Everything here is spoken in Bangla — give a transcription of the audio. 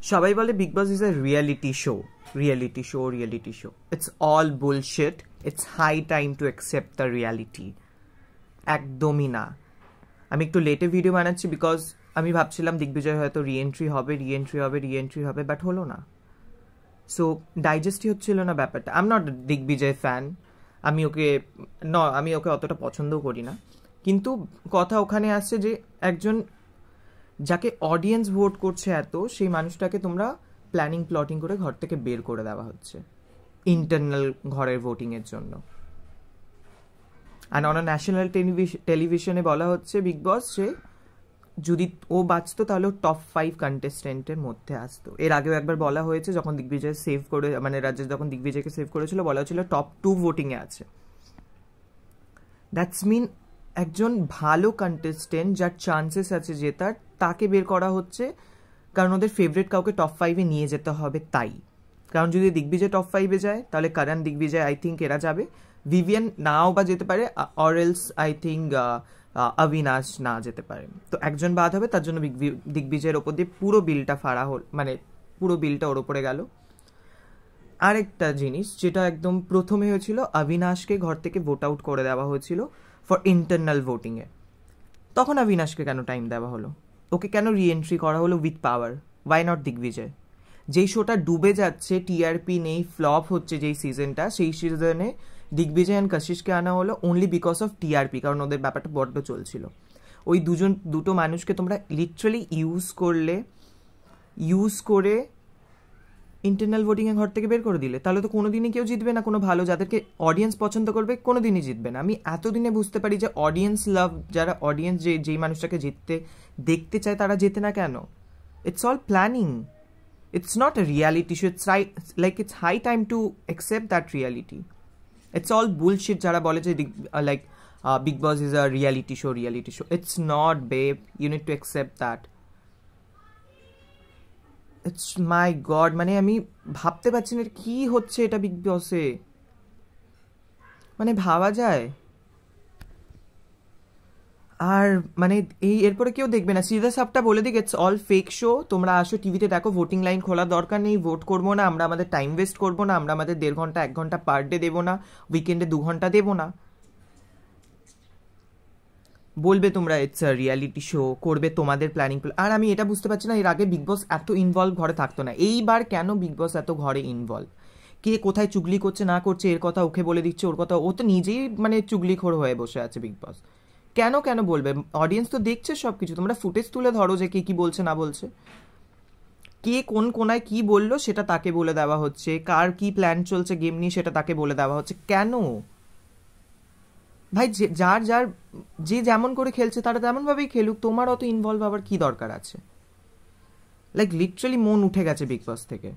সবাই বলে Bigg Boss is a reality show, reality show, reality show. It's all bullshit. It's high time to accept the reality. একদমই না। আমি একটু লেটে ভিডিও বানাচ্ছি বিকজ আমি ভাবছিলাম দিগ্বিজয় হয়তো রিএন্ট্রি হবে, রিএন্ট্রি হবে, বাট হলো না। সো ডাইজেস্টই হচ্ছিল না ব্যাপারটা। I am not Digvijay fan, আমি ওকে অতটা পছন্দও করি না, কিন্তু কথা ওখানে আসছে যে একজন যাকে অডিয়েন্স ভোট করছে এত, সেই মানুষটাকে তোমরা প্ল্যাটিং করে ঘর থেকে বের করে দেওয়া হচ্ছে ইন্টারনাল ঘরের ভোটিংয়ের জন্য। আর অন ন্যাশনাল টেলিভিশনে বলা হচ্ছে বিগ বস সে যদি ও বাঁচতো তাহলে টপ 5 কন্টেস্টেন্টের মধ্যে আসতো। এর আগেও একবার বলা হয়েছে যখন দিগ্বিজয় সেভ করে, মানে রাজেশ যখন দিগ্বিজয়কে সেভ করেছিল, বলা হয়েছিল টপ 2 ভোটিংয়ে আছে। দ্যাটস মিন একজন ভালো কন্টেস্টেন্ট যার চান্সেস আছে জেতার, তাকে বের করা হচ্ছে কারণ ওদের ফেভারিট কাউকে টপ 5-এ নিয়ে যেতে হবে তাই। কারণ যদি দিগ্বিজয় টপ 5-এ যায় তাহলে কারণ দিগ্বিজয় আই থিঙ্ক এরা যাবে, ভিভিয়ান নাও বা যেতে পারে, or else I think Abinash না যেতে পারে। তো একজন বাদ হবে, তার জন্য দিগ্বিজয়ের ওপর দিয়ে পুরো বিলটা ফাড়া হল, মানে পুরো বিলটা ওর ওপরে গেল। আরেকটা জিনিস যেটা একদম প্রথমে হয়েছিল, অবিনাশকে ঘর থেকে ভোট আউট করে দেওয়া হয়েছিল ফর ইন্টারনাল ভোটিংয়ে। তখন অবিনাশকে কেন টাইম দেওয়া হলো? ওকে কেন রিএন্ট্রি করা হলো with power? Why not Digvijay? যেই শোটা ডুবে যাচ্ছে, টিআরপি নেই, ফ্লপ হচ্ছে যেই সিজনটা, সেই সিজনে দিগ্বিজয় অ্যান্ড কশিশকে আনা হলো অনলি বিকজ অফ টিআরপি, কারণ ওদের ব্যাপারটা বড্ড চলছিল। ওই দুটো মানুষকে তোমরা লিটারালি ইউজ করে ইন্টারনাল ভোটিংয়ে ঘর থেকে বের করে দিলে, তাহলে তো কোনোদিনই কেউ জিতবে না। কোনো ভালো যাদেরকে অডিয়েন্স পছন্দ করবে কোনোদিনই জিতবে না। আমি এতদিনে বুঝতে পারি যে অডিয়েন্স লাভ, যারা অডিয়েন্স যেই মানুষটাকে দেখতে চায় তারা জেতে না কেন। It's all planning, it's not a reality show. It's high time to accept that reality. It's all bullshit যারা বলে যে Bigg Boss is a reality show. It's not, babe, you need to accept that. It's my god, মানে আমি ভাবতে পারছি না কি হচ্ছে এটা বিগ বসে, মানে ভাবা যায়? আর মানে এরপরে কেউ দেখবে না। সিধা সাপটা বলে দিক, ইটস অল ফেক শো। তোমরা আসো টিভিতে দেখো, ভোটিং লাইন খোলার দরকার নেই, ভোট করবো না আমরা, আমাদের টাইম ওয়েস্ট করবো না আমরা, আমাদের 1.5 ঘন্টা 1 ঘন্টা পার ডে দেবো না, উইকেন্ডে 2 ঘন্টা দেবো না। বলবে তোমরা ইটস আ রিয়ালিটি শো, করবে তোমাদের প্ল্যানিং। আর আমি এটা বুঝতে পারছি না, এর আগে বিগ বস এত ইনভলভ ঘরে থাকতো না, এইবার কেন বিগ বস এত ঘরে ইনভলভ? কে কোথায় চুগলি করছে না করছে, এর কথা ওকে বলে দিচ্ছে, ওর কথা ও তো নিজেই মানে চুগলিখোর হয়ে বসে আছে বিগ বস। কেন বলবে? অডিয়েন্স তো দেখছে সব কিছু, তোমরা ফুটেজ তুলে ধরো যে কে কি বলছে না বলছে, কে কোন কোনায় কি বললো সেটা তাকে বলে দেওয়া হচ্ছে, কার কি প্ল্যান চলছে গেম নিয়ে সেটা তাকে বলে দেওয়া হচ্ছে। কেন ভাই? যে যেমন করে খেলছে তারা তেমনভাবেই খেলুক, তোমার অত ইনভলভ হবার কি দরকার আছে? লাইক লিটারালি মন উঠে গেছে বিগ বস থেকে।